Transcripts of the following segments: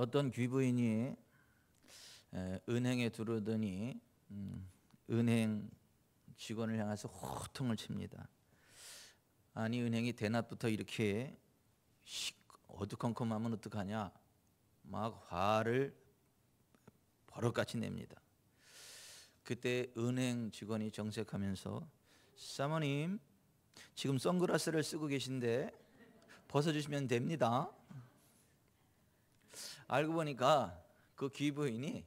어떤 귀부인이 은행에 들어오더니 은행 직원을 향해서 호통을 칩니다. 아니, 은행이 대낮부터 이렇게 어두컴컴하면 어떡하냐, 막 화를 버럭같이 냅니다. 그때 은행 직원이 정색하면서, 사모님, 지금 선글라스를 쓰고 계신데 벗어주시면 됩니다. 알고 보니까 그 귀부인이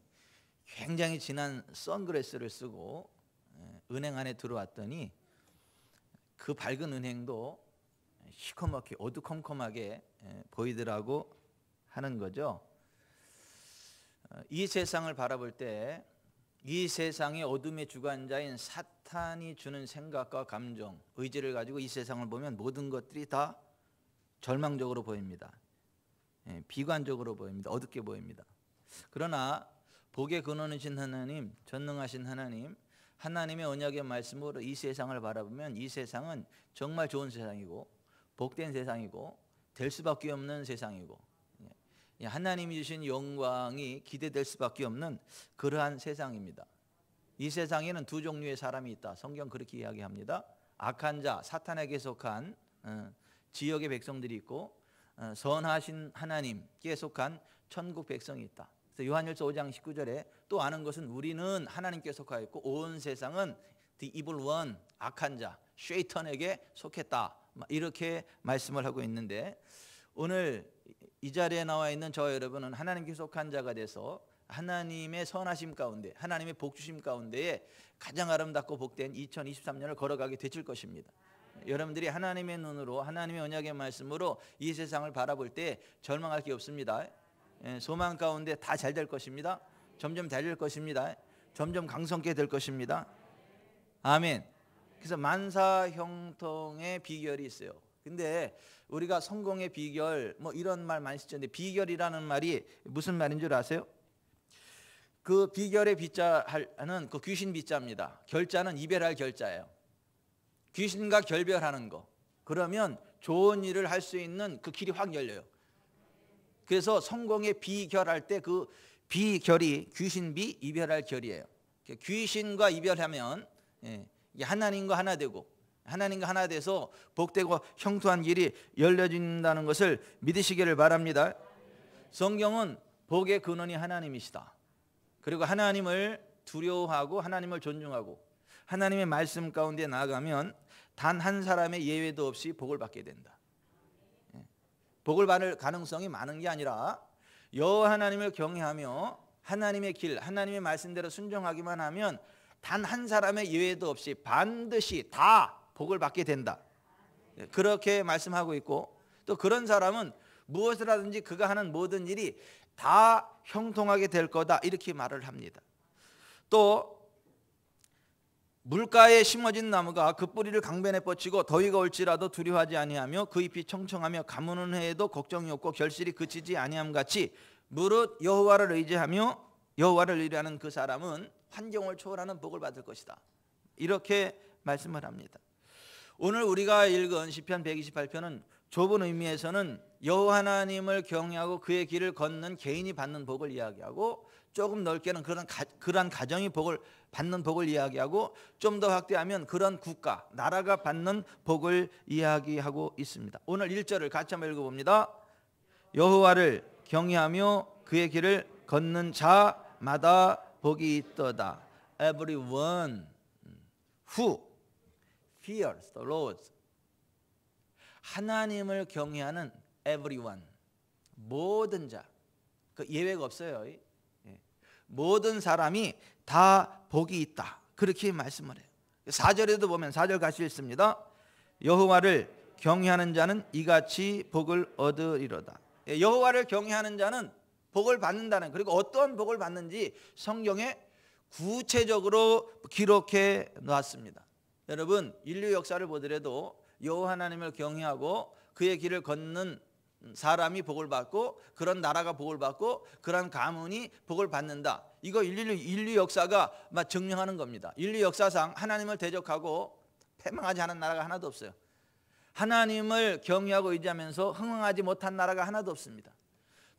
굉장히 진한 선글라스를 쓰고 은행 안에 들어왔더니 그 밝은 은행도 시커멓게 어두컴컴하게 보이더라고 하는 거죠. 이 세상을 바라볼 때 이 세상의 어둠의 주관자인 사탄이 주는 생각과 감정, 의지를 가지고 이 세상을 보면 모든 것들이 다 절망적으로 보입니다. 비관적으로 보입니다. 어둡게 보입니다. 그러나 복의 근원이신 하나님, 전능하신 하나님, 하나님의 언약의 말씀으로 이 세상을 바라보면 이 세상은 정말 좋은 세상이고 복된 세상이고 될 수밖에 없는 세상이고 하나님이 주신 영광이 기대될 수밖에 없는 그러한 세상입니다. 이 세상에는 두 종류의 사람이 있다. 성경 그렇게 이야기합니다. 악한 자, 사탄에게 속한 지역의 백성들이 있고 선하신 하나님께 속한 천국 백성이 있다. 그래서 요한일서 5장 19절에 또 아는 것은 우리는 하나님께 속하여 있고 온 세상은 the evil one, 악한 자, 쉐이턴에게 속했다. 이렇게 말씀을 하고 있는데, 오늘 이 자리에 나와 있는 저와 여러분은 하나님께 속한 자가 돼서 하나님의 선하심 가운데, 하나님의 복주심 가운데에 가장 아름답고 복된 2023년을 걸어가게 되실 것입니다. 여러분들이 하나님의 눈으로, 하나님의 언약의 말씀으로 이 세상을 바라볼 때 절망할 게 없습니다. 소망 가운데 다 잘 될 것입니다. 점점 달릴 것입니다. 점점 강성케 될 것입니다. 아멘. 그래서 만사형통의 비결이 있어요. 근데 우리가 성공의 비결 뭐 이런 말 많이 쓰는데, 비결이라는 말이 무슨 말인 줄 아세요? 그 비결의 비자는 그 귀신 비자입니다. 결자는 이별할 결자예요. 귀신과 결별하는 거. 그러면 좋은 일을 할 수 있는 그 길이 확 열려요. 그래서 성공의 비결할 때 그 비결이 귀신비 이별할 결이에요. 귀신과 이별하면 하나님과 하나 되고, 하나님과 하나 돼서 복되고 형통한 길이 열려진다는 것을 믿으시기를 바랍니다. 성경은 복의 근원이 하나님이시다. 그리고 하나님을 두려워하고 하나님을 존중하고 하나님의 말씀 가운데 나아가면 단 한 사람의 예외도 없이 복을 받게 된다. 복을 받을 가능성이 많은 게 아니라 여호와 하나님을 경외하며 하나님의 길, 하나님의 말씀대로 순종하기만 하면 단 한 사람의 예외도 없이 반드시 다 복을 받게 된다. 그렇게 말씀하고 있고, 또 그런 사람은 무엇을 하든지 그가 하는 모든 일이 다 형통하게 될 거다, 이렇게 말을 합니다. 또 물가에 심어진 나무가 그 뿌리를 강변에 뻗치고 더위가 올지라도 두려워하지 아니하며 그 잎이 청청하며 가무는 해에도 걱정이 없고 결실이 그치지 아니함 같이 무릇 여호와를 의지하며 여호와를 의뢰하는 그 사람은 환경을 초월하는 복을 받을 것이다. 이렇게 말씀을 합니다. 오늘 우리가 읽은 시편 128편은 좁은 의미에서는 여호와 하나님을 경외하고 그의 길을 걷는 개인이 받는 복을 이야기하고, 조금 넓게는 그런 가정이 복을 받는 복을 이야기하고, 좀 더 확대하면 그런 국가, 나라가 받는 복을 이야기하고 있습니다. 오늘 1절을 같이 한번 읽어봅니다. 여호와를 경외하며 그의 길을 걷는 자마다 복이 있도다. Everyone who fears the Lord. 하나님을 경외하는 everyone, 모든 자, 그 예외가 없어요. 모든 사람이 다 복이 있다, 그렇게 말씀을 해요. 4절에도 보면 4절 같이 읽습니다. 여호와를 경외하는 자는 이같이 복을 얻으리로다. 여호와를 경외하는 자는 복을 받는다는, 그리고 어떤 복을 받는지 성경에 구체적으로 기록해 놨습니다. 여러분, 인류 역사를 보더라도 여호와 하나님을 경외하고 그의 길을 걷는 사람이 복을 받고, 그런 나라가 복을 받고, 그런 가문이 복을 받는다. 이거 인류 역사가 막 증명하는 겁니다. 인류 역사상 하나님을 대적하고 패망하지 않은 나라가 하나도 없어요. 하나님을 경외하고 의지하면서 흥황하지 못한 나라가 하나도 없습니다.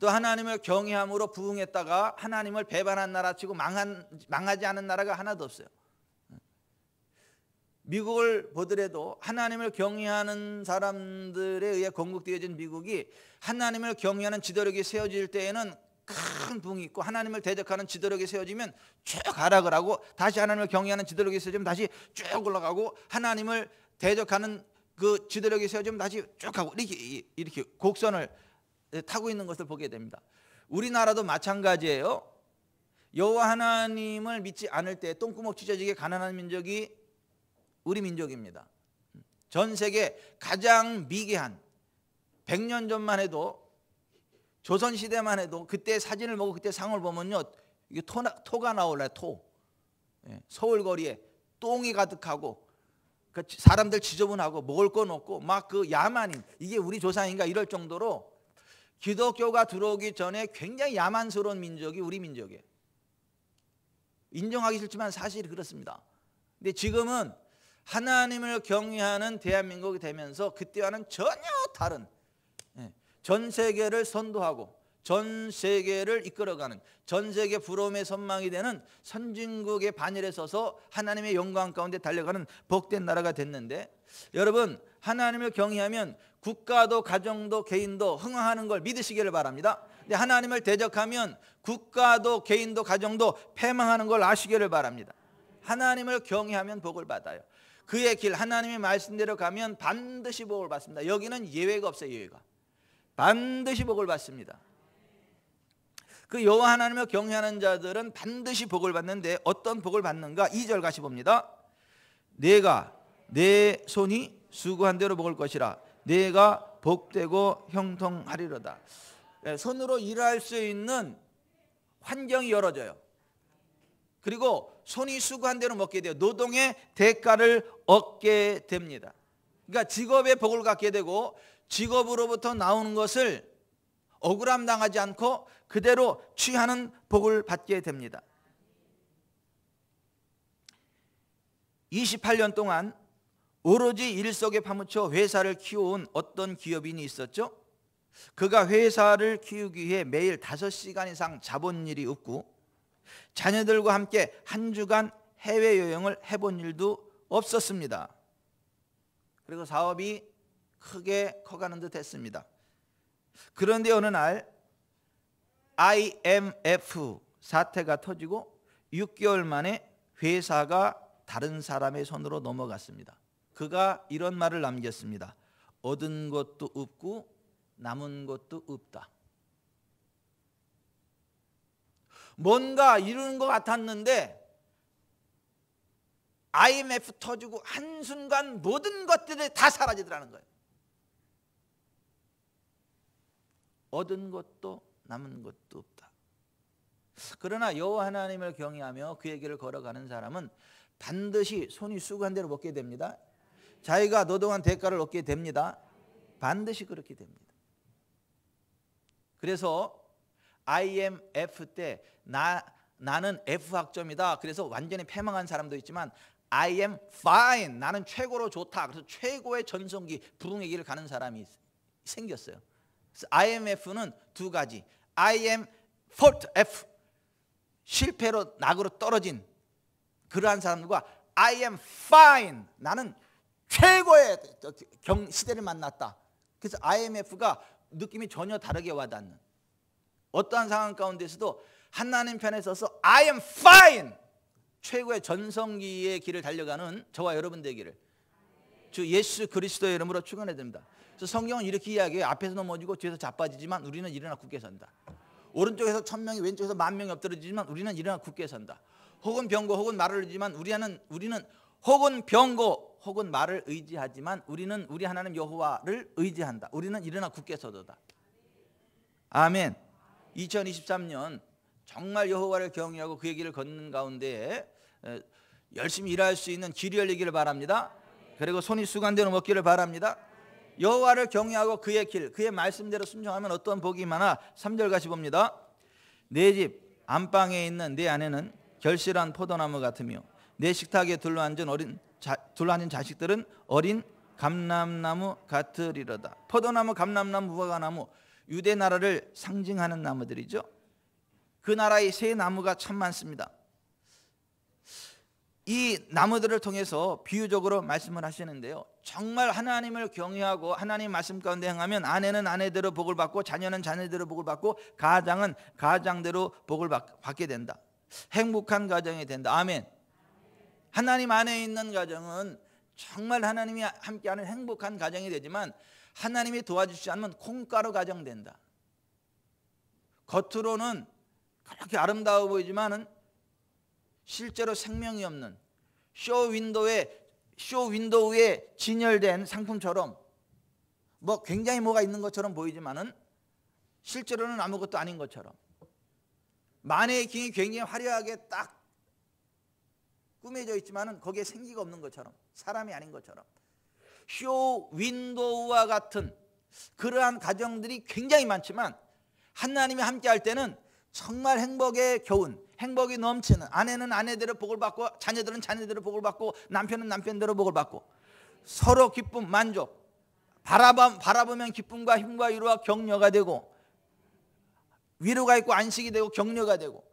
또 하나님을 경외함으로 부흥했다가 하나님을 배반한 나라치고 망하지 않은 나라가 하나도 없어요. 미국을 보더라도 하나님을 경외하는 사람들에 의해 건국되어진 미국이 하나님을 경외하는 지도력이 세워질 때에는 큰 부흥이 있고, 하나님을 대적하는 지도력이 세워지면 쭉 하락을 하고, 다시 하나님을 경외하는 지도력이 세워지면 다시 쭉 올라가고, 하나님을 대적하는 그 지도력이 세워지면 다시 쭉 하고, 이렇게 곡선을 타고 있는 것을 보게 됩니다. 우리나라도 마찬가지예요. 여호와 하나님을 믿지 않을 때 똥구멍 찢어지게 가난한 민족이 우리 민족입니다. 전 세계 가장 미개한, 100년 전만 해도, 조선시대만 해도 그때 사진을 보고 그때 상을 보면요, 이게 토가 나올라요. 토. 서울 거리에 똥이 가득하고, 사람들 지저분하고 먹을 건 없고 막 그 야만인, 이게 우리 조상인가 이럴 정도로 기독교가 들어오기 전에 굉장히 야만스러운 민족이 우리 민족이에요. 인정하기 싫지만 사실이 그렇습니다. 근데 지금은 하나님을 경외하는 대한민국이 되면서 그때와는 전혀 다른, 전 세계를 선도하고 전 세계를 이끌어가는, 전 세계 부러움의 선망이 되는 선진국의 반열에 서서 하나님의 영광 가운데 달려가는 복된 나라가 됐는데, 여러분, 하나님을 경외하면 국가도 가정도 개인도 흥황하는 걸 믿으시기를 바랍니다. 근데 하나님을 대적하면 국가도 개인도 가정도 패망하는 걸 아시기를 바랍니다. 하나님을 경외하면 복을 받아요. 그의 길, 하나님의 말씀대로 가면 반드시 복을 받습니다. 여기는 예외가 없어요. 예외가. 반드시 복을 받습니다. 그 여호와 하나님을 경외하는 자들은 반드시 복을 받는데, 어떤 복을 받는가? 2절 같이 봅니다. 내가 내 손이 수고한 대로 먹을 것이라. 내가 복되고 형통하리로다. 손으로 일할 수 있는 환경이 열어져요. 그리고 손이 수고한 대로 먹게 돼요. 노동의 대가를 얻게 됩니다. 그러니까 직업의 복을 갖게 되고, 직업으로부터 나오는 것을 억울함 당하지 않고 그대로 취하는 복을 받게 됩니다. 28년 동안 오로지 일 속에 파묻혀 회사를 키워온 어떤 기업인이 있었죠. 그가 회사를 키우기 위해 매일 5시간 이상 자본 일이 없고, 자녀들과 함께 한 주간 해외여행을 해본 일도 없었습니다. 그리고 사업이 크게 커가는 듯 했습니다. 그런데 어느 날 IMF 사태가 터지고 6개월 만에 회사가 다른 사람의 손으로 넘어갔습니다. 그가 이런 말을 남겼습니다. 얻은 것도 없고 남은 것도 없다. 뭔가 이루는 것 같았는데 IMF 터지고 한순간 모든 것들이 다 사라지더라는 거예요. 얻은 것도 남은 것도 없다. 그러나 여호와 하나님을 경외하며 그의 길을 걸어가는 사람은 반드시 손이 수고한 대로 먹게 됩니다. 자기가 노동한 대가를 얻게 됩니다. 반드시 그렇게 됩니다. 그래서 IMF 때 나는 F학점이다. 그래서 완전히 패망한 사람도 있지만 I am fine. 나는 최고로 좋다. 그래서 최고의 전성기, 부흥의 길을 가는 사람이 생겼어요. 그래서 IMF는 두 가지. I am fault F. 실패로 낙으로 떨어진 그러한 사람들과 I am fine. 나는 최고의 시대를 만났다. 그래서 IMF가 느낌이 전혀 다르게 와닿는, 어떠한 상황 가운데서도 하나님 편에 서서 I am fine, 최고의 전성기의 길을 달려가는 저와 여러분 되기를 주 예수 그리스도의 이름으로 축원해야 됩니다. 그래서 성경은 이렇게 이야기해요. 앞에서 넘어지고 뒤에서 자빠지지만 우리는 일어나 굳게 선다. 오른쪽에서 1000명이 왼쪽에서 10,000명이 엎드러지지만 우리는 일어나 굳게 선다. 혹은 병고 혹은 말을 의지만 우리는 혹은 병고 혹은 말을 의지하지만 우리는 우리 하나님 여호와를 의지한다. 우리는 일어나 굳게 서도다. 아멘. 2023년 정말 여호와를 경외하고 그의 길을 걷는 가운데 열심히 일할 수 있는 길이 열리기를 바랍니다. 그리고 손이 수건대로 먹기를 바랍니다. 여호와를 경외하고 그의 길, 그의 말씀대로 순종하면 어떤 복이 많아. 3절 같이 봅니다. 내 집 안방에 있는 내 아내는 결실한 포도나무 같으며 내 식탁에 둘러앉은 자식들은 어린 감람나무 같으리로다. 포도나무, 감람나무, 무화과나무, 유대 나라를 상징하는 나무들이죠. 그 나라의 새 나무가 참 많습니다. 이 나무들을 통해서 비유적으로 말씀을 하시는데요, 정말 하나님을 경외하고 하나님 말씀 가운데 행하면 아내는 아내대로 복을 받고 자녀는 자녀대로 복을 받고 가장은 가장대로 복을 받게 된다. 행복한 가정이 된다. 아멘. 하나님 안에 있는 가정은 정말 하나님이 함께하는 행복한 가정이 되지만 하나님이 도와주시지 않으면 콩가루 가정 된다. 겉으로는 그렇게 아름다워 보이지만은 실제로 생명이 없는 쇼 윈도우에 진열된 상품처럼 뭐 굉장히 뭐가 있는 것처럼 보이지만은 실제로는 아무것도 아닌 것처럼, 마네킹이 굉장히 화려하게 딱 꾸며져 있지만은 거기에 생기가 없는 것처럼, 사람이 아닌 것처럼, 쇼 윈도우와 같은 그러한 가정들이 굉장히 많지만 하나님이 함께 할 때는 정말 행복의 교훈, 행복이 넘치는, 아내는 아내대로 복을 받고 자녀들은 자녀대로 복을 받고 남편은 남편대로 복을 받고 서로 기쁨, 만족, 바라보면 기쁨과 힘과 위로와 격려가 되고 위로가 있고 안식이 되고 격려가 되고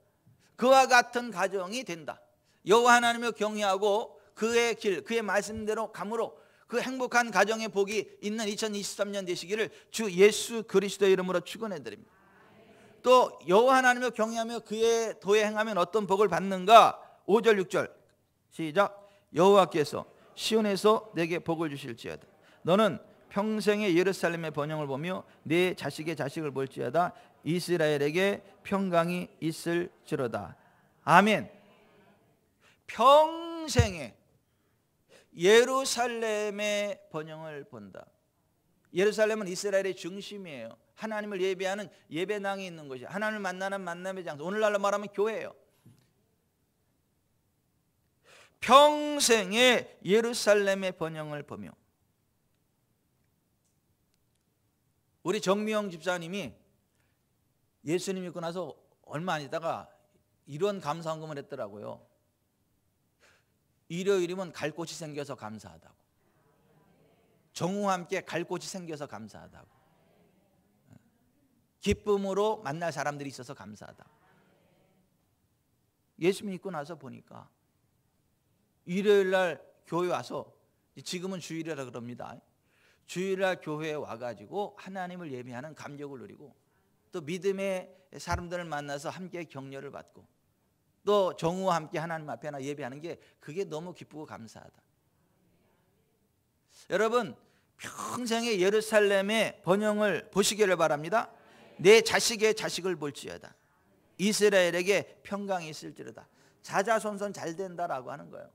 그와 같은 가정이 된다. 여호와 하나님을 경외하고 그의 길, 그의 말씀대로 감으로 그 행복한 가정의 복이 있는 2023년 되시기를 주 예수 그리스도의 이름으로 축원해 드립니다. 또 여호와 하나님을 경외하며 그의 도에 행하면 어떤 복을 받는가? 5절 6절 시작. 여호와께서 시온에서 내게 복을 주실지어다. 너는 평생의 예루살렘의 번영을 보며 내 자식의 자식을 볼지어다. 이스라엘에게 평강이 있을지로다. 아멘. 평생에 예루살렘의 번영을 본다. 예루살렘은 이스라엘의 중심이에요. 하나님을 예배하는 예배당이 있는 곳이에요. 하나님을 만나는 만남의 장소, 오늘날로 말하면 교회예요. 평생에 예루살렘의 번영을 보며. 우리 정미영 집사님이 예수님 믿고 나서 얼마 안 있다가 이런 감사헌금을 했더라고요. 일요일이면 갈 곳이 생겨서 감사하다고, 정우와 함께 갈 곳이 생겨서 감사하다고, 기쁨으로 만날 사람들이 있어서 감사하다. 예수 믿고 나서 보니까 일요일날 교회 와서, 지금은 주일이라 그럽니다. 주일날 교회에 와가지고 하나님을 예배하는 감격을 누리고 또 믿음의 사람들을 만나서 함께 격려를 받고 또 정우와 함께 하나님 앞에 하나 예배하는 게 그게 너무 기쁘고 감사하다. 여러분, 평생의 예루살렘의 번영을 보시기를 바랍니다. 내 자식의 자식을 볼지어다. 이스라엘에게 평강이 있을지로다. 자자손손 잘 된다라고 하는 거예요.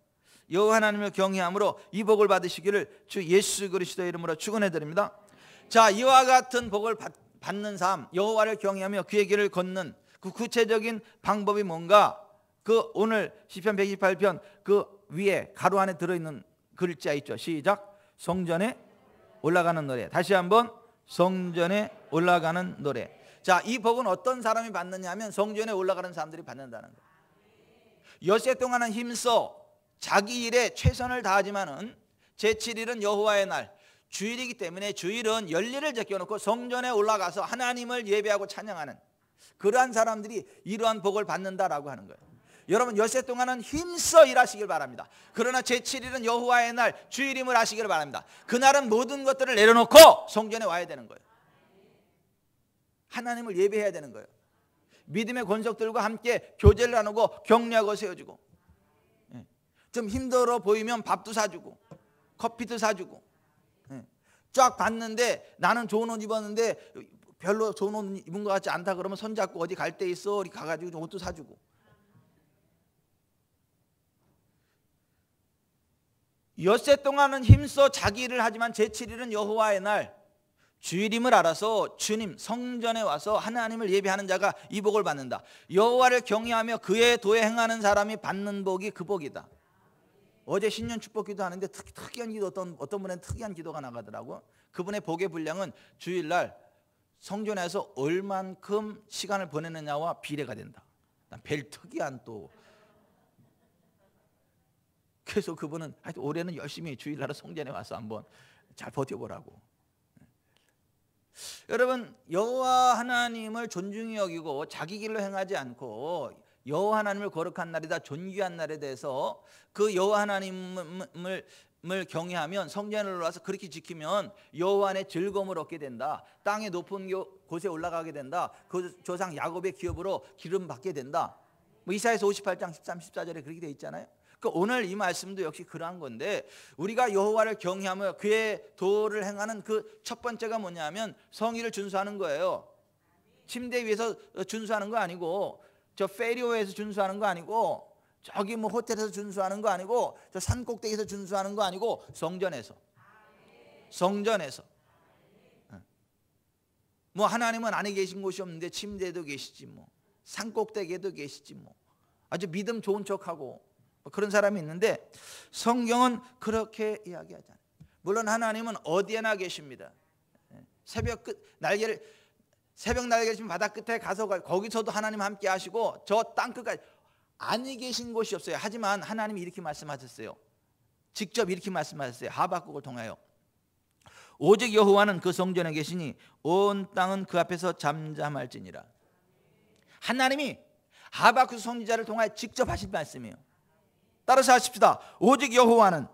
여호와 하나님을 경외함으로 이 복을 받으시기를 주 예수 그리스도의 이름으로 축원해 드립니다. 자, 이와 같은 복을 받는 삶, 여호와를 경외하며 그의 길을 걷는 그 구체적인 방법이 뭔가? 그 오늘 시편 128편 그 위에 가로 안에 들어있는 글자 있죠. 시작. 성전에 올라가는 노래. 다시 한번 성전에 올라가는 노래. 자, 이 복은 어떤 사람이 받느냐 하면 성전에 올라가는 사람들이 받는다는 거예요. 엿새 동안은 힘써 자기 일에 최선을 다하지만은 제7일은 여호와의 날, 주일이기 때문에 주일은 열일을 제껴놓고 성전에 올라가서 하나님을 예배하고 찬양하는 그러한 사람들이 이러한 복을 받는다라고 하는 거예요. 여러분, 엿새 동안은 힘써 일하시길 바랍니다. 그러나 제7일은 여호와의 날, 주일임을 아시기를 바랍니다. 그날은 모든 것들을 내려놓고 성전에 와야 되는 거예요. 하나님을 예배해야 되는 거예요. 믿음의 권속들과 함께 교제를 나누고 격려하고 세워주고, 좀 힘들어 보이면 밥도 사주고 커피도 사주고, 쫙 봤는데 나는 좋은 옷 입었는데 별로 좋은 옷 입은 것 같지 않다 그러면 손잡고 어디 갈 데 있어? 우리 가가지고 옷도 사주고. 엿새 동안은 힘써 자기 일을 하지만 제7일은 여호와의 날, 주일임을 알아서 주님 성전에 와서 하나님을 예배하는 자가 이 복을 받는다. 여호와를 경외하며 그의 도에 행하는 사람이 받는 복이 그 복이다. 어제 신년 축복기도 하는데 특이한 기도, 어떤 분은 특이한 기도가 나가더라고요. 그분의 복의 분량은 주일날 성전에서 얼만큼 시간을 보내느냐와 비례가 된다. 별 특이한 또. 그래서 그분은 하여튼 올해는 열심히 주일날 성전에 와서 한번 잘 버텨보라고. 여러분, 여호와 하나님을 존중히 여기고 자기 길로 행하지 않고 여호와 하나님을 거룩한 날이다, 존귀한 날에 대해서 그 여호와 하나님을 경외하면, 성전에 올라와서 그렇게 지키면 여호와 안에 즐거움을 얻게 된다, 땅의 높은 곳에 올라가게 된다, 그 조상 야곱의 기업으로 기름 받게 된다. 이사야서 58장 13, 14절에 그렇게 돼 있잖아요. 그러니까 오늘 이 말씀도 역시 그러한 건데, 우리가 여호와를 경외하며 그의 도를 행하는 그 첫 번째가 뭐냐면 성의를 준수하는 거예요. 침대 위에서 준수하는 거 아니고, 저 페리오에서 준수하는 거 아니고, 저기 뭐 호텔에서 준수하는 거 아니고, 저 산 꼭대기에서 준수하는 거 아니고, 성전에서. 뭐 하나님은 안에 계신 곳이 없는데 침대에도 계시지, 뭐 산 꼭대기에도 계시지, 뭐 아주 믿음 좋은 척하고 그런 사람이 있는데, 성경은 그렇게 이야기하잖아요. 물론 하나님은 어디에나 계십니다. 새벽 날개를 지금 바다 끝에 가서 거기서도 하나님 함께 하시고 저 땅 끝까지 안에 계신 곳이 없어요. 하지만 하나님이 이렇게 말씀하셨어요. 직접 이렇게 말씀하셨어요. 하박국을 통하여. 오직 여호와는 그 성전에 계시니 온 땅은 그 앞에서 잠잠할지니라. 하나님이 하박국 선지자를 통하여 직접 하신 말씀이에요. 따라서 하십시다. 오직 여호와는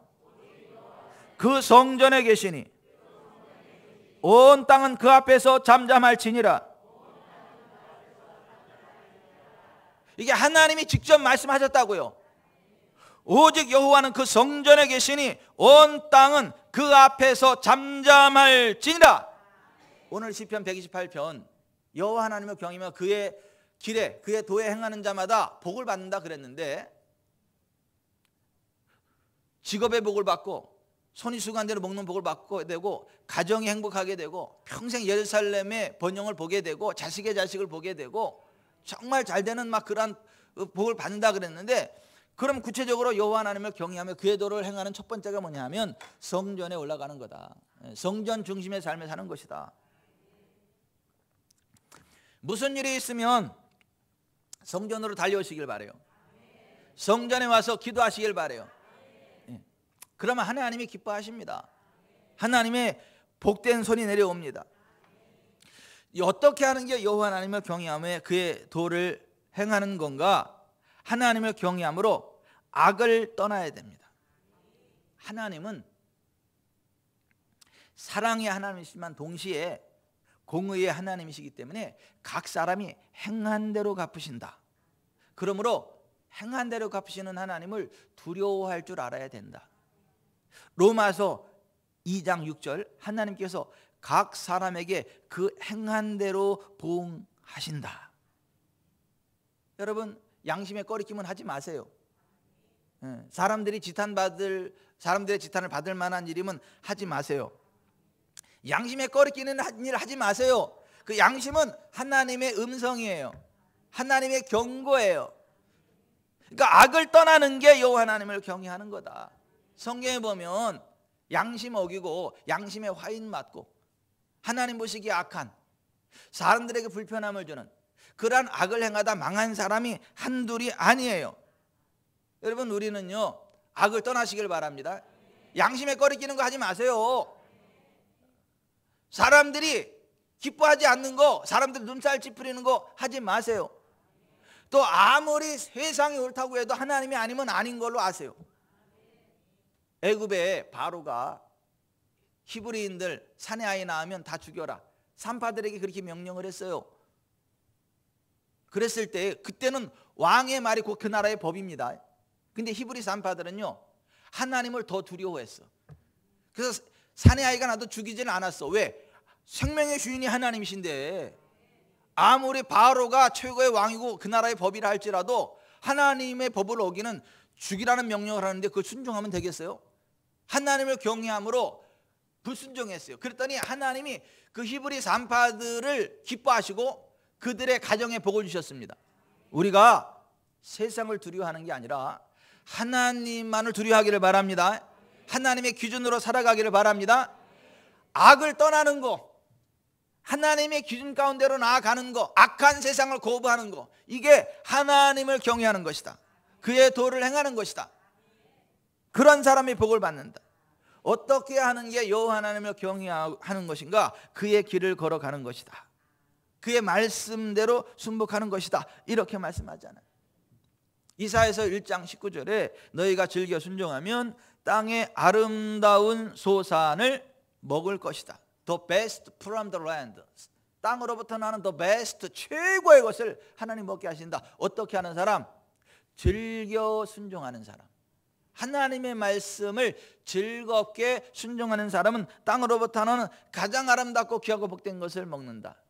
그 성전에 계시니 온 땅은 그 앞에서 잠잠할지니라. 이게 하나님이 직접 말씀하셨다고요. 오직 여호와는 그 성전에 계시니 온 땅은 그 앞에서 잠잠할지니라. 오늘 시편 128편, 여호와 하나님을 경외하며 그의 길에 그의 도에 행하는 자마다 복을 받는다 그랬는데, 직업의 복을 받고 손이 수고한 대로 먹는 복을 받게 되고, 가정이 행복하게 되고, 평생 예루살렘의 번영을 보게 되고, 자식의 자식을 보게 되고, 정말 잘 되는 막 그러한 복을 받는다 그랬는데, 그럼 구체적으로 여호와 하나님을 경외하며 그의 도를 행하는 첫 번째가 뭐냐면 성전에 올라가는 거다. 성전 중심의 삶을 사는 것이다. 무슨 일이 있으면 성전으로 달려오시길 바라요. 성전에 와서 기도하시길 바라요. 그러면 하나님이 기뻐하십니다. 하나님의 복된 손이 내려옵니다. 어떻게 하는 게 여호와 하나님을 경외하며 그의 도를 행하는 건가? 하나님을 경외함으로 악을 떠나야 됩니다. 하나님은 사랑의 하나님이시지만 동시에 공의의 하나님이시기 때문에 각 사람이 행한 대로 갚으신다. 그러므로 행한 대로 갚으시는 하나님을 두려워할 줄 알아야 된다. 로마서 2장 6절, 하나님께서 각 사람에게 그 행한 대로 보응하신다. 여러분, 양심에 꺼리낌은 하지 마세요. 사람들의 지탄을 받을 만한 일이면 하지 마세요. 양심에 꺼리끼는 일 하지 마세요. 그 양심은 하나님의 음성이에요. 하나님의 경고예요. 그러니까 악을 떠나는 게 여호와 하나님을 경외하는 거다. 성경에 보면 양심 어기고 양심에 화인 맞고 하나님 보시기에 악한, 사람들에게 불편함을 주는 그러한 악을 행하다 망한 사람이 한둘이 아니에요. 여러분, 우리는요 악을 떠나시길 바랍니다. 양심에 꺼리끼는 거 하지 마세요. 사람들이 기뻐하지 않는 거, 사람들 눈살 찌푸리는 거 하지 마세요. 또 아무리 세상이 옳다고 해도 하나님이 아니면 아닌 걸로 아세요. 애굽의 바로가 히브리인들 사내 아이 낳으면 다 죽여라, 산파들에게 그렇게 명령을 했어요. 그랬을 때 그때는 왕의 말이 곧 그 나라의 법입니다. 근데 히브리 산파들은요 하나님을 더 두려워했어. 그래서 사내 아이가 나도 죽이지는 않았어. 왜? 생명의 주인이 하나님이신데, 아무리 바로가 최고의 왕이고 그 나라의 법이라 할지라도 하나님의 법을 어기는 죽이라는 명령을 하는데 그걸 순종하면 되겠어요? 하나님을 경외함으로 불순종했어요. 그랬더니 하나님이 그 히브리 산파들을 기뻐하시고 그들의 가정에 복을 주셨습니다. 우리가 세상을 두려워하는 게 아니라 하나님만을 두려워하기를 바랍니다. 하나님의 기준으로 살아가기를 바랍니다. 악을 떠나는 거, 하나님의 기준 가운데로 나아가는 거, 악한 세상을 거부하는 거, 이게 하나님을 경외하는 것이다. 그의 도를 행하는 것이다. 그런 사람이 복을 받는다. 어떻게 하는 게 여호와 하나님을 경외하는 것인가? 그의 길을 걸어가는 것이다. 그의 말씀대로 순복하는 것이다. 이렇게 말씀하잖아요. 이사야서 1장 19절에 너희가 즐겨 순종하면 땅의 아름다운 소산을 먹을 것이다. The best from the land. 땅으로부터 나는 the best, 최고의 것을 하나님 먹게 하신다. 어떻게 하는 사람? 즐겨 순종하는 사람. 하나님의 말씀을 즐겁게 순종하는 사람은 땅으로부터 나는 가장 아름답고 귀하고 복된 것을 먹는다.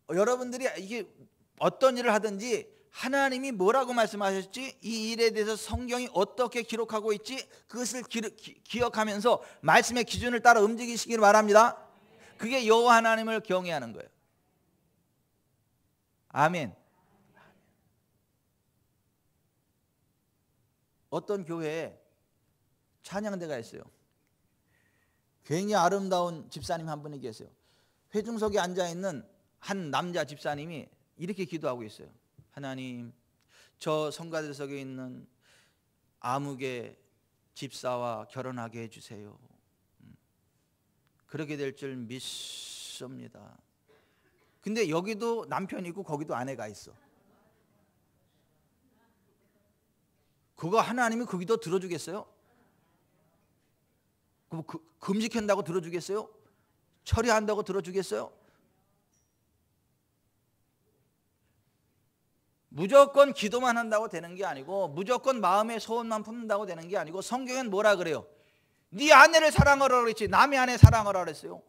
여러분들이 이게 어떤 일을 하든지 하나님이 뭐라고 말씀하셨지, 이 일에 대해서 성경이 어떻게 기록하고 있지, 그것을 기억하면서 말씀의 기준을 따라 움직이시길 바랍니다. 그게 여호와 하나님을 경외하는 거예요. 아멘. 어떤 교회에 찬양대가 있어요. 굉장히 아름다운 집사님 한 분이 계세요. 회중석에 앉아있는 한 남자 집사님이 이렇게 기도하고 있어요. 하나님, 저 성가대석에 있는 아무개 집사와 결혼하게 해주세요. 그렇게 될 줄 믿습니다. 근데 여기도 남편이 있고 거기도 아내가 있어. 그거 하나님이 그 기도 들어주겠어요? 금식한다고 들어주겠어요? 처리한다고 들어주겠어요? 무조건 기도만 한다고 되는 게 아니고, 무조건 마음의 소원만 품는다고 되는 게 아니고, 성경엔 뭐라 그래요? 네 아내를 사랑하라 그랬지 남의 아내 사랑하라 그랬어요?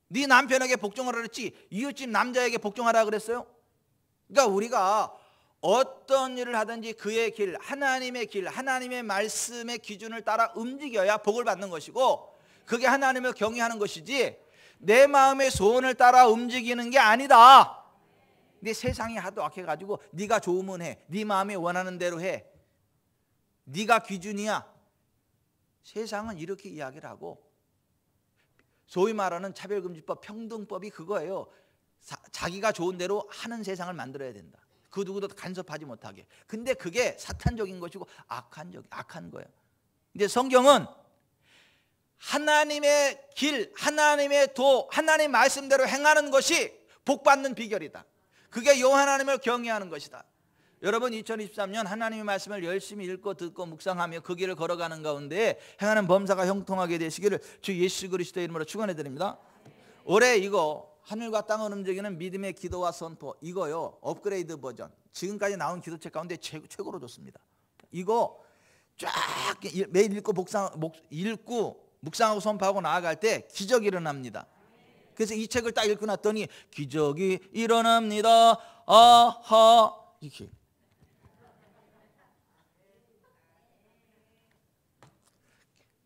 네 남편에게 복종하라 그랬지 이웃집 남자에게 복종하라 그랬어요? 그러니까 우리가 어떤 일을 하든지 그의 길, 하나님의 길, 하나님의 말씀의 기준을 따라 움직여야 복을 받는 것이고, 그게 하나님을 경외하는 것이지 내 마음의 소원을 따라 움직이는 게 아니다. 네 세상이 하도 악해가지고 네가 좋으면 해, 네 마음이 원하는 대로 해, 네가 기준이야. 세상은 이렇게 이야기를 하고, 소위 말하는 차별금지법, 평등법이 그거예요. 자기가 좋은 대로 하는 세상을 만들어야 된다. 그 누구도 간섭하지 못하게. 근데 그게 사탄적인 것이고 악한 거예요. 근데 성경은 하나님의 길, 하나님의 도, 하나님 말씀대로 행하는 것이 복받는 비결이다. 그게 여호와 하나님을 경외하는 것이다. 여러분, 2023년 하나님의 말씀을 열심히 읽고 듣고 묵상하며 그 길을 걸어가는 가운데 행하는 범사가 형통하게 되시기를 주 예수 그리스도의 이름으로 축원해 드립니다. 올해 이거 하늘과 땅을 움직이는 믿음의 기도와 선포, 이거요 업그레이드 버전, 지금까지 나온 기도책 가운데 최고로 좋습니다. 이거 쫙 매일 읽고 묵상하고 선포하고 나아갈 때 기적이 일어납니다. 그래서 이 책을 딱 읽고 났더니 기적이 일어납니다. 아하, 이렇게.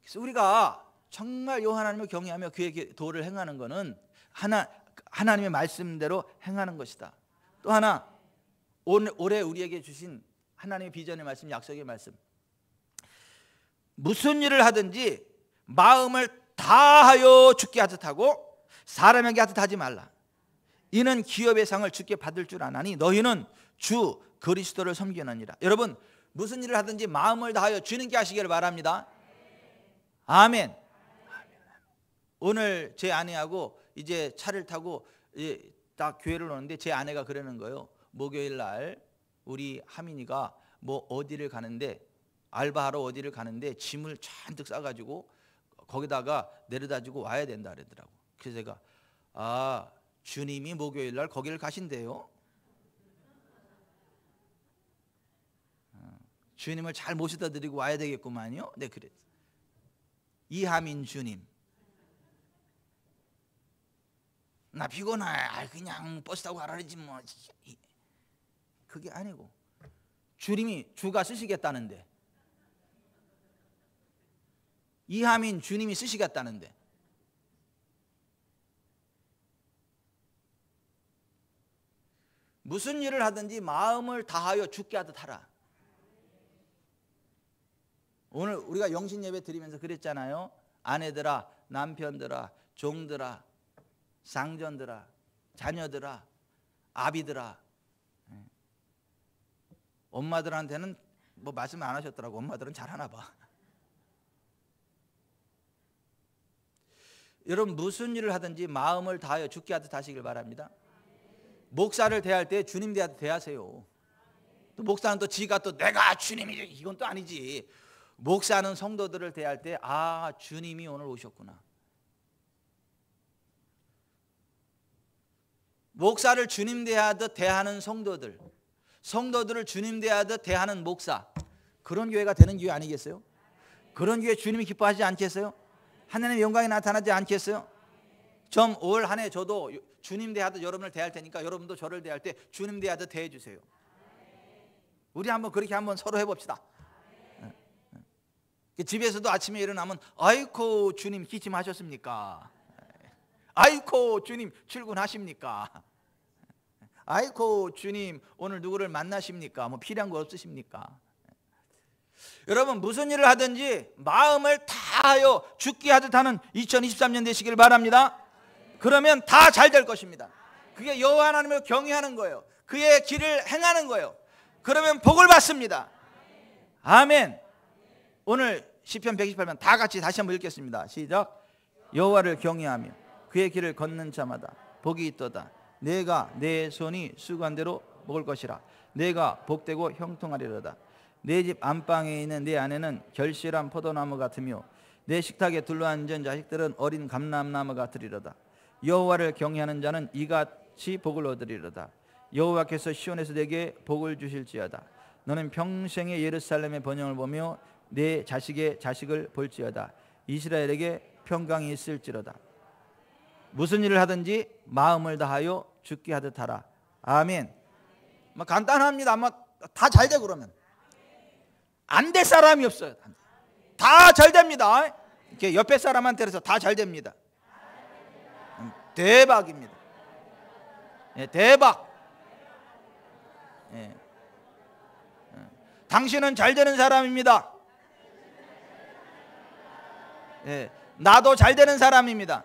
그래서 우리가 정말 여호와 하나님을 경외하며 그의 도를 행하는 것은 하나님의 말씀대로 행하는 것이다. 또 하나, 올해 우리에게 주신 하나님의 비전의 말씀, 약속의 말씀, 무슨 일을 하든지 마음을 다하여 주께 하듯 하고 사람에게 하듯 하지 말라. 이는 기업의 상을 주께 받을 줄 아나니 너희는 주 그리스도를 섬기느니라. 여러분, 무슨 일을 하든지 마음을 다하여 주님께 하시기를 바랍니다. 아멘. 오늘 제 아내하고 이제 차를 타고 딱 교회를 오는데 제 아내가 그러는 거예요. 목요일 날 우리 하민이가 뭐 어디를 가는데, 알바하러 어디를 가는데 짐을 잔뜩 싸가지고 거기다가 내려다 주고 와야 된다 그러더라고. 그래서 제가 주님이 목요일 날 거기를 가신대요. 주님을 잘 모셔다 드리고 와야 되겠구만요. 네, 그래. 이하민 주님, 나 피곤해, 그냥 버스 타고 가라 그러지 뭐. 그게 아니고 주가 쓰시겠다는데, 이하민 주님이 쓰시겠다는데, 무슨 일을 하든지 마음을 다하여 주께 하듯 하라. 오늘 우리가 영신 예배 드리면서 그랬잖아요. 아내들아, 남편들아, 종들아, 상전들아, 자녀들아, 아비들아. 엄마들한테는 뭐 말씀 안 하셨더라고. 엄마들은 잘하나 봐. 여러분 무슨 일을 하든지 마음을 다하여 죽게 하듯 하시길 바랍니다. 목사를 대할 때 주님 대하듯 대하세요. 또 목사는 또 지가 또 내가 주님이지 이건 또 아니지. 목사는 성도들을 대할 때 아 주님이 오늘 오셨구나. 목사를 주님 대하듯 대하는 성도들, 성도들을 주님 대하듯 대하는 목사, 그런 교회가 되는 교회 아니겠어요? 그런 교회 주님이 기뻐하지 않겠어요? 하나님의 영광이 나타나지 않겠어요? 좀 올 한 해 저도 주님 대하듯 여러분을 대할 테니까 여러분도 저를 대할 때 주님 대하듯 대해 주세요. 우리 한번 그렇게 한번 서로 해봅시다. 집에서도 아침에 일어나면 아이고 주님 기침하셨습니까? 아이고 주님 출근하십니까? 아이고 주님 오늘 누구를 만나십니까? 뭐 필요한 거 없으십니까? 여러분 무슨 일을 하든지 마음을 다하여 죽게 하듯 하는 2023년 되시길 바랍니다. 그러면 다 잘 될 것입니다. 그게 여호와 하나님을 경외하는 거예요. 그의 길을 행하는 거예요. 그러면 복을 받습니다. 아멘. 오늘 시편 128편 다 같이 다시 한번 읽겠습니다. 시작. 여호와를 경외하며 그의 길을 걷는 자마다 복이 있도다. 내가 내 손이 수고한 대로 먹을 것이라. 내가 복되고 형통하리로다. 내 집 안방에 있는 내 아내는 결실한 포도나무 같으며 내 식탁에 둘러앉은 자식들은 어린 감람나무 같으리로다. 여호와를 경외하는 자는 이같이 복을 얻으리로다. 여호와께서 시온에서 내게 복을 주실지어다. 너는 평생의 예루살렘의 번영을 보며 내 자식의 자식을 볼지어다. 이스라엘에게 평강이 있을지로다. 무슨 일을 하든지 마음을 다하여 죽게 하듯 하라. 아멘. 간단합니다. 아마 다 잘 돼. 그러면 안 될 사람이 없어요. 다 잘 됩니다. 이렇게 옆에 사람한테서 다 잘 됩니다. 대박입니다. 예, 대박. 예. 당신은 잘 되는 사람입니다. 예, 나도 잘 되는 사람입니다.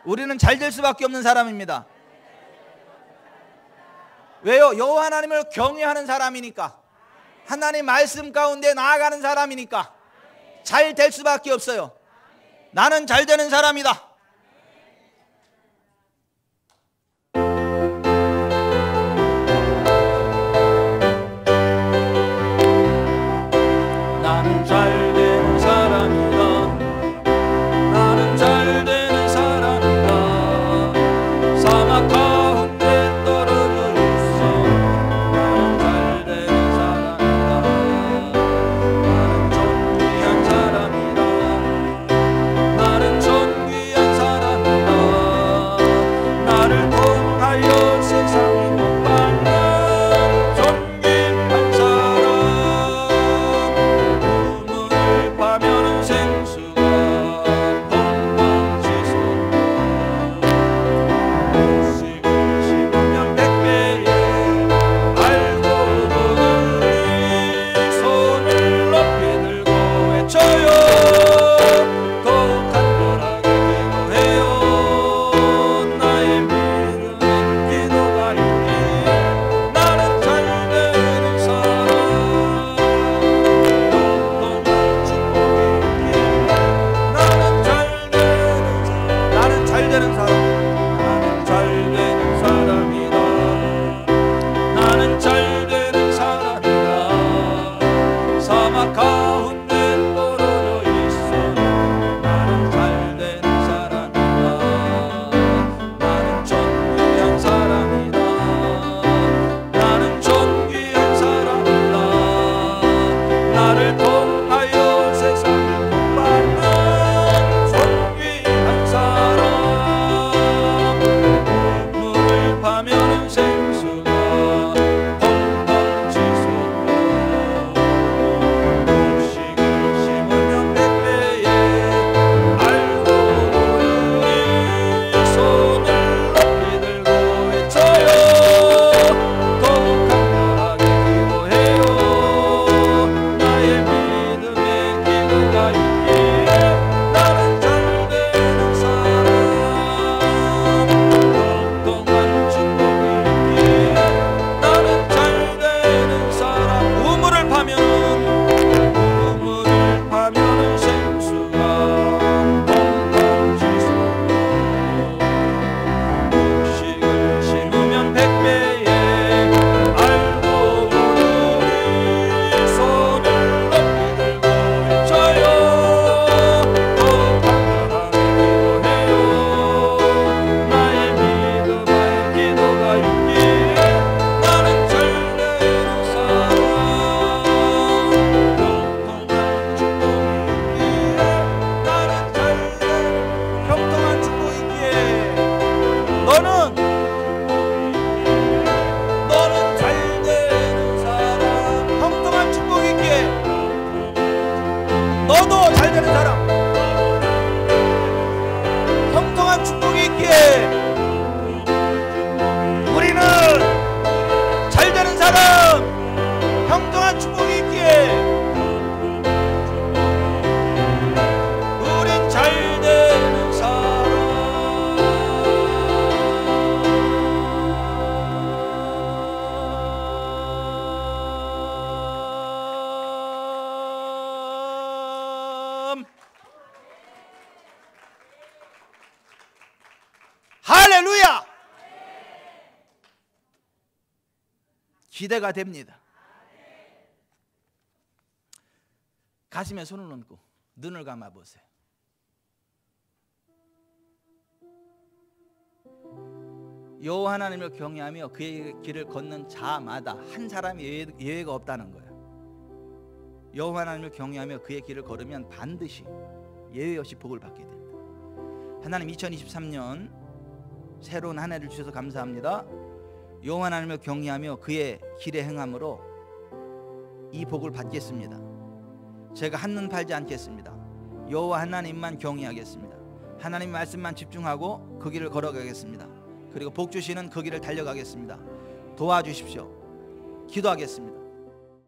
우리는 잘 될 수밖에 없는 사람입니다. 왜요? 여호와 하나님을 경외하는 사람이니까, 하나님 말씀 가운데 나아가는 사람이니까 잘 될 수밖에 없어요. 나는 잘 되는 사람이다. 나는 잘 되는 사람이다. 나는 잘 되는 사람이다. 사막 가운데 떨어져 있어. 나는 잘 되는 사람이다. 나는 존귀한 사람이다. 나는 존귀한 할렐루야! 기대가 됩니다. 가슴에 손을 얹고 눈을 감아 보세요. 여호와 하나님을 경외하며 그의 길을 걷는 자마다 한 사람이 예외가 없다는 거예요. 여호와 하나님을 경외하며 그의 길을 걸으면 반드시 예외 없이 복을 받게 됩니다. 하나님 2023년 새로운 한 해를 주셔서 감사합니다. 여호와 하나님을 경외하며 그의 길에 행함으로 이 복을 받겠습니다. 제가 한눈 팔지 않겠습니다. 여호와 하나님만 경외하겠습니다. 하나님 말씀만 집중하고 그 길을 걸어가겠습니다. 그리고 복 주시는 그 길을 달려가겠습니다. 도와주십시오. 기도하겠습니다.